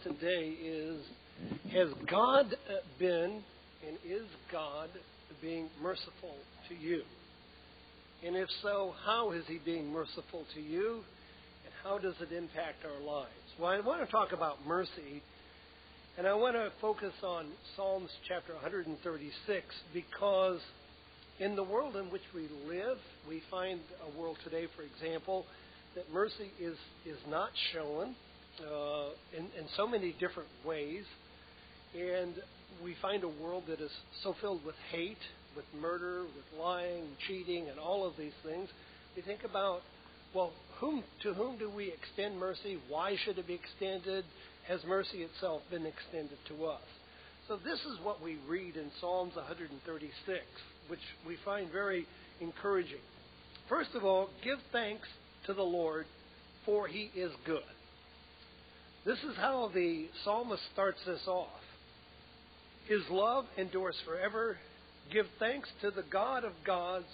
today is, has God been and is God being merciful to you? And if so, how is He being merciful to you? And how does it impact our lives? Well, I want to talk about mercy, and I want to focus on Psalms chapter 136, because in the world in which we live, we find a world today, for example, that mercy is not shown in so many different ways. And we find a world that is so filled with hate, with murder, with lying, cheating, and all of these things. We think about, well, to whom do we extend mercy? Why should it be extended? Has mercy itself been extended to us? So this is what we read in Psalms 136, which we find very encouraging. First of all, give thanks to the Lord, for He is good. This is how the psalmist starts this off. His love endures forever. Give thanks to the God of gods.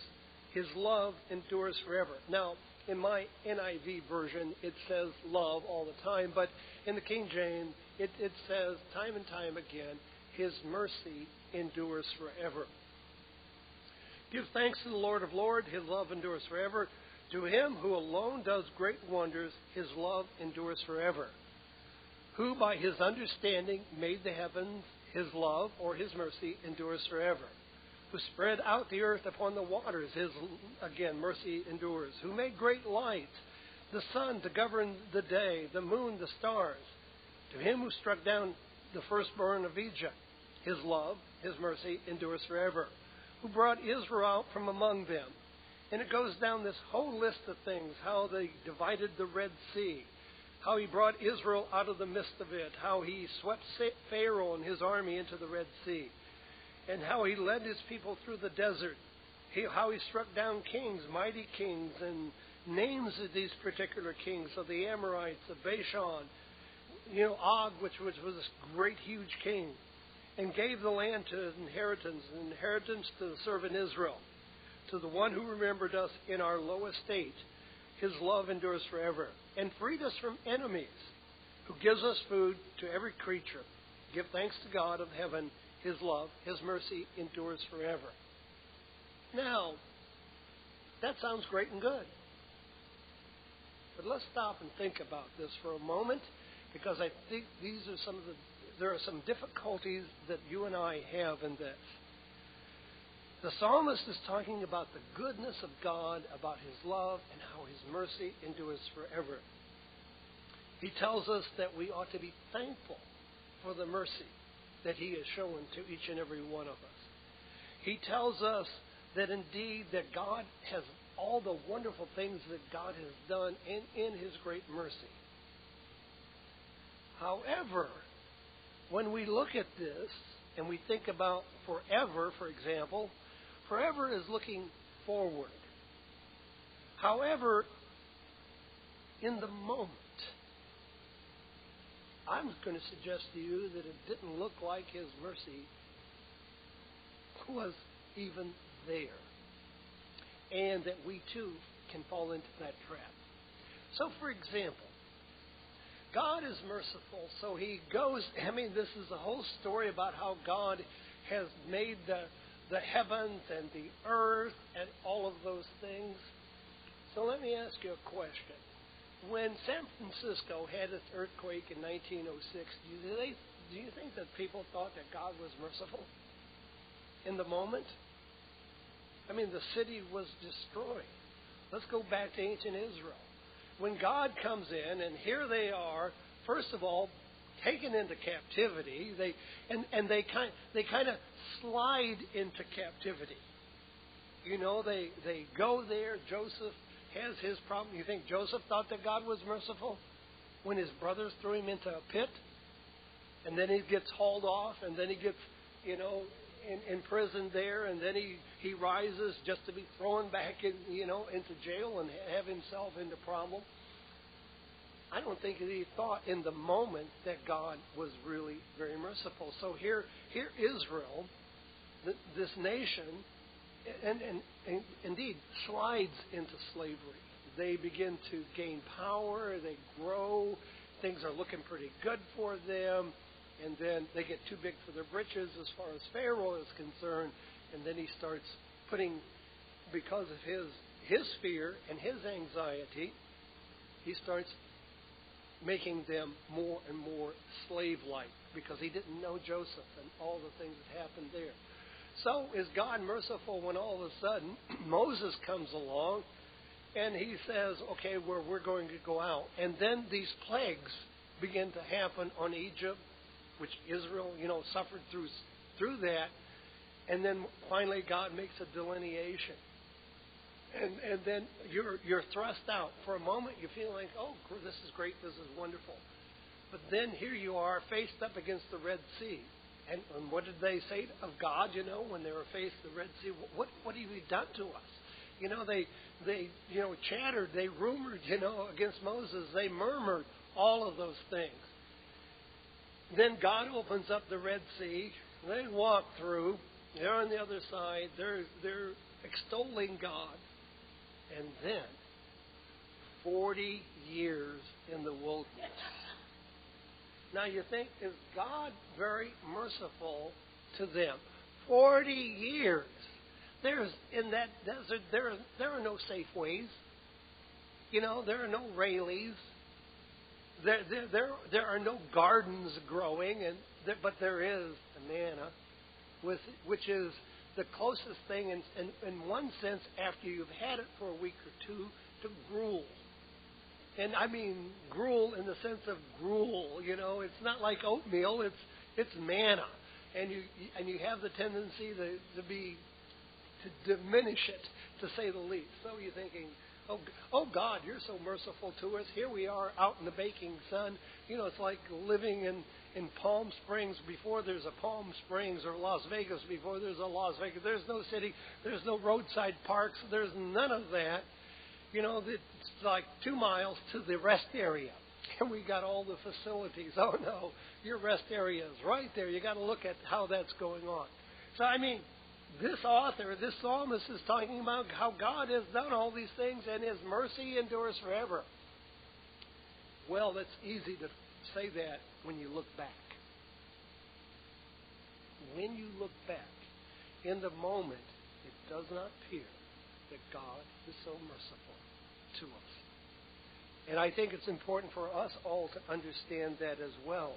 His love endures forever. Now, in my NIV version, it says love all the time, but in the King James, it says time and time again, His mercy endures forever. Give thanks to the Lord of lords. His love endures forever. To Him who alone does great wonders, His love endures forever. Who by His understanding made the heavens, His love, or His mercy, endures forever. Who spread out the earth upon the waters, His, again, mercy endures. Who made great lights, the sun to govern the day, the moon, the stars. To Him who struck down the firstborn of Egypt, His love, His mercy endures forever. Who brought Israel out from among them. And it goes down this whole list of things, how they divided the Red Sea, how He brought Israel out of the midst of it, how He swept Pharaoh and his army into the Red Sea, and how He led His people through the desert, how He struck down kings, mighty kings, and names of these particular kings, of the Amorites, of Bashan, Og, which was this great, huge king, and gave the land to inheritance to the servant Israel. To the one who remembered us in our low estate, His love endures forever, and freed us from enemies, who gives us food to every creature. Give thanks to God of heaven. His love, His mercy endures forever. Now, that sounds great and good. But let's stop and think about this for a moment, because I think there are some difficulties that you and I have in this. The psalmist is talking about the goodness of God, about His love, and how His mercy endures forever. He tells us that we ought to be thankful for the mercy that He has shown to each and every one of us. He tells us that indeed that God has all the wonderful things that God has done in His great mercy. However, when we look at this and we think about forever, for example, forever is looking forward. However, in the moment, I'm going to suggest to you that it didn't look like His mercy was even there. And that we too can fall into that trap. So, for example, God is merciful, so He goes, this is a whole story about how God has made the heavens and the earth and all of those things. So let me ask you a question. When San Francisco had its earthquake in 1906, do you think that people thought that God was merciful in the moment? The city was destroyed. Let's go back to ancient Israel. When God comes in, and here they are, first of all, taken into captivity, they kind of slide into captivity. They go there. Joseph has his problem. You think Joseph thought that God was merciful when his brothers threw him into a pit, and then he gets hauled off, and then he gets, in prison there, and then he rises just to be thrown back into jail and have himself into problem? I don't think that he thought in the moment that God was really very merciful. So here Israel, this nation, and indeed slides into slavery. They begin to gain power. They grow. things are looking pretty good for them, and then they get too big for their britches as far as Pharaoh is concerned, and then he starts putting, because of his fear and his anxiety, he starts making them more and more slave-like because he didn't know Joseph and all the things that happened there. So is God merciful when all of a sudden Moses comes along and he says, okay, we're going to go out. And then these plagues begin to happen on Egypt, which Israel, suffered through that. And then finally God makes a delineation. And then you're thrust out. For a moment you feel like, oh, this is great, this is wonderful. But then here you are faced up against the Red Sea. And what did they say of God, when they were faced with the Red Sea? What have you done to us? They chattered, they rumored, against Moses. They murmured, all of those things. Then God opens up the Red Sea. They walk through. They're on the other side. They're extolling God. And then 40 years in the wilderness. Now you think, is God very merciful to them? 40 years. In that desert, there are no safe ways. There are no Rayleighs. There are no gardens growing, but there is the manna, which is the closest thing, in one sense, after you've had it for a week or two, to gruel. And I mean gruel in the sense of gruel. It's not like oatmeal. It's manna, and you have the tendency to diminish it, to say the least. So you're thinking, oh God, you're so merciful to us. Here we are out in the baking sun. It's like living in Palm Springs before there's a Palm Springs, or Las Vegas before there's a Las Vegas. There's no city. There's no roadside parks. There's none of that. It's like 2 miles to the rest area. And we got all the facilities. Oh, no, your rest area is right there. You got to look at how that's going on. So, this author, this psalmist is talking about how God has done all these things and His mercy endures forever. Well, it's easy to say that when you look back. When you look back, in the moment, it does not appear that God is so merciful to us. And I think it's important for us all to understand that as well.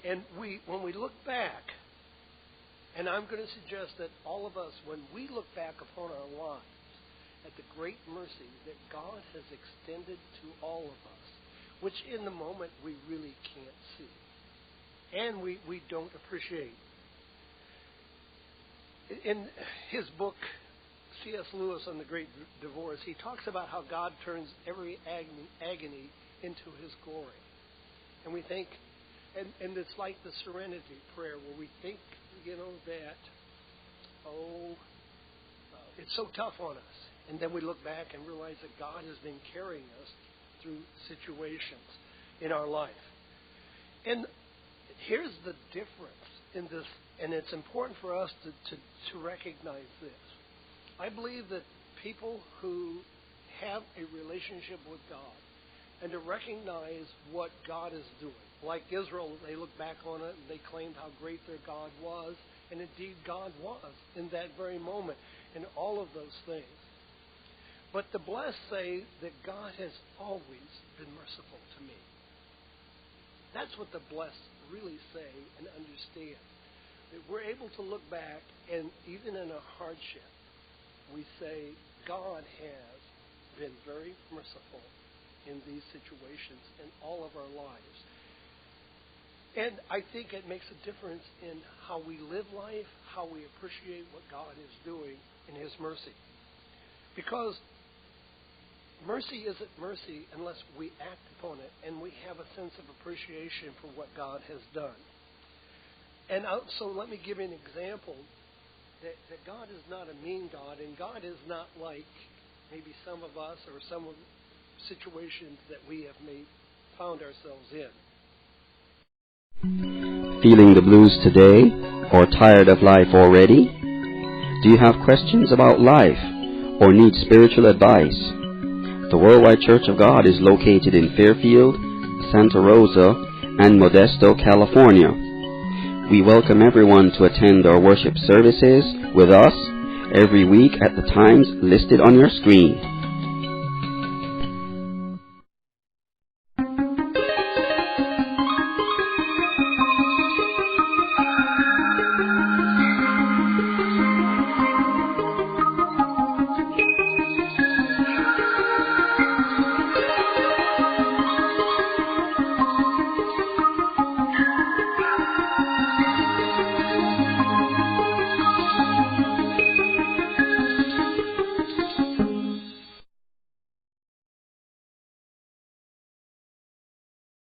And when we look back, and I'm going to suggest that all of us, when we look back upon our lives, at the great mercy that God has extended to all of us, which in the moment we really can't see, and we don't appreciate. In his book, C.S. Lewis on the Great Divorce, he talks about how God turns every agony into His glory. And we think, and it's like the serenity prayer where we think, that, it's so tough on us. And then we look back and realize that God has been carrying us through situations in our life. And here's the difference in this, and it's important for us to recognize this. I believe that people who have a relationship with God and to recognize what God is doing, like Israel, they look back on it and they claimed how great their God was, and indeed God was in that very moment, and all of those things. But the blessed say that God has always been merciful to me. That's what the blessed really say and understand. That we're able to look back, and even in a hardship, we say God has been very merciful in these situations in all of our lives. And I think it makes a difference in how we live life, how we appreciate what God is doing in His mercy. Because mercy isn't mercy unless we act upon it and we have a sense of appreciation for what God has done. And so let me give you an example that God is not a mean God, and God is not like maybe some of us or some of the situations that we have found ourselves in. Feeling the blues today, or tired of life already? Do you have questions about life, or need spiritual advice? The Worldwide Church of God is located in Fairfield, Santa Rosa, and Modesto, California. We welcome everyone to attend our worship services with us every week at the times listed on your screen.